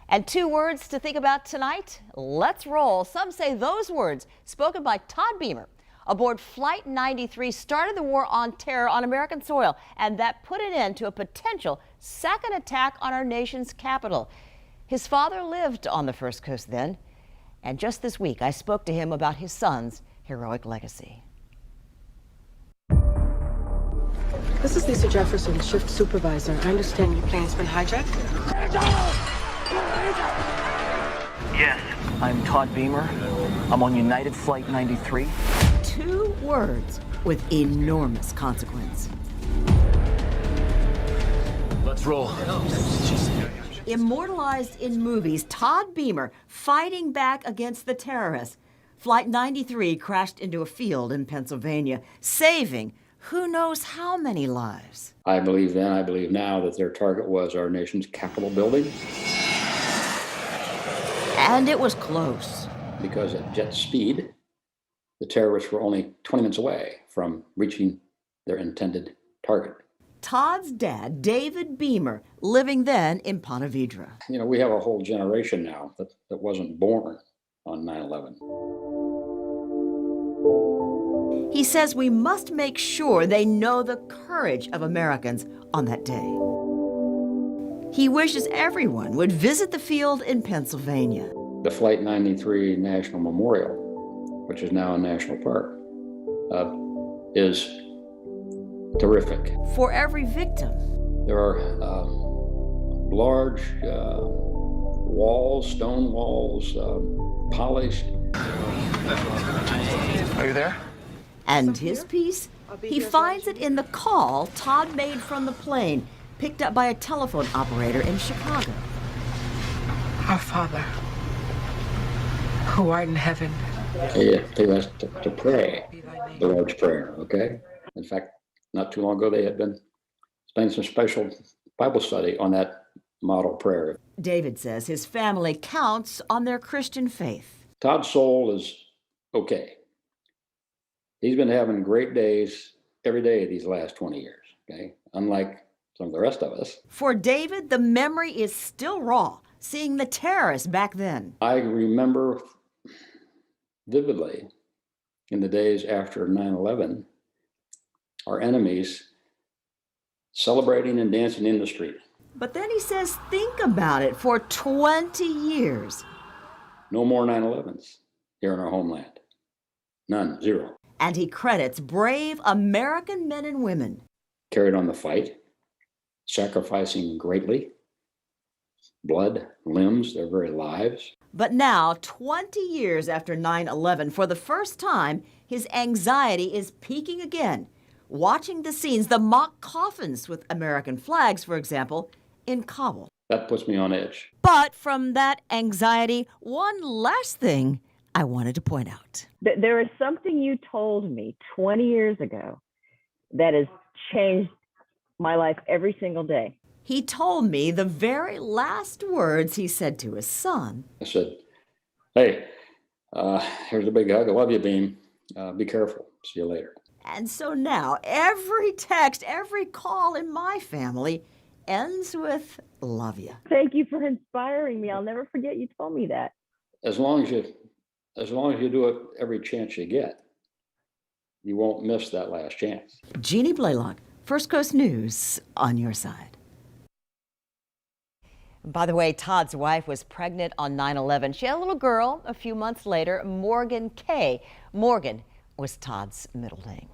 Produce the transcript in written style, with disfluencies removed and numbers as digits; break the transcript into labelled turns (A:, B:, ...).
A: And 2 words to think about tonight. Let's roll. Some say those words, spoken by Todd Beamer aboard Flight 93, started the war on terror on American soil, and that put an end to a potential second attack on our nation's capital. His father lived on the First Coast then, and just this week I spoke to him about his son's heroic legacy.
B: This is Lisa Jefferson, shift supervisor. I understand your plane's been hijacked?
C: Yes, I'm Todd Beamer. I'm on United Flight 93.
A: 2 words with enormous consequence.
C: Let's roll.
A: Immortalized in movies, Todd Beamer fighting back against the terrorists. Flight 93 crashed into a field in Pennsylvania, saving who knows how many lives.
D: I believe then, I believe now that their target was our nation's Capitol building.
A: And it was close.
D: Because at jet speed, the terrorists were only 20 minutes away from reaching their intended target.
A: Todd's dad, David Beamer, living then in Ponte Vedra.
D: You know, we have a whole generation now that wasn't born on 9/11.
A: He says we must make sure they know the courage of Americans on that day. He wishes everyone would visit the field in Pennsylvania.
D: The Flight 93 National Memorial, which is now a national park, is terrific.
A: For every victim.
D: There are large walls, stone walls, polished.
C: Are you there?
A: And his piece? He finds it in the call Todd made from the plane, picked up by a telephone operator in Chicago.
B: Our Father, who art in heaven.
D: They asked to pray the Lord's Prayer, okay? In fact, not too long ago, they had been spending some special Bible study on that model prayer.
A: David says his family counts on their Christian faith.
D: Todd's soul is okay. He's been having great days every day these last 20 years, okay? Unlike some of the rest of us.
A: For David, the memory is still raw, seeing the terrorists back then.
D: I remember vividly in the days after 9/11, our enemies celebrating and dancing in the street.
A: But then he says, think about it, for 20 years.
D: No more 9/11s here in our homeland. None, zero.
A: And he credits brave American men and women.
D: Carried on the fight, sacrificing greatly, blood, limbs, their very lives.
A: But now, 20 years after 9/11, for the first time, his anxiety is peaking again, watching the scenes, the mock coffins with American flags, for example, in Kabul.
D: That puts me on edge.
A: But from that anxiety, one last thing I wanted to point out.
E: There is something you told me 20 years ago that has changed my life every single day.
A: He told me the very last words he said to his son.
D: I said, hey, here's a big hug. I love you, Beam. Be careful. See you later.
A: And so now every text, every call in my family ends with love you.
E: Thank you for inspiring me. I'll never forget you told me that.
D: As long as you do it every chance you get, you won't miss that last chance.
A: Jeannie Blaylock, First Coast News, on your side. By the way, Todd's wife was pregnant on 9/11. She had a little girl a few months later, Morgan Kay. Morgan was Todd's middle name.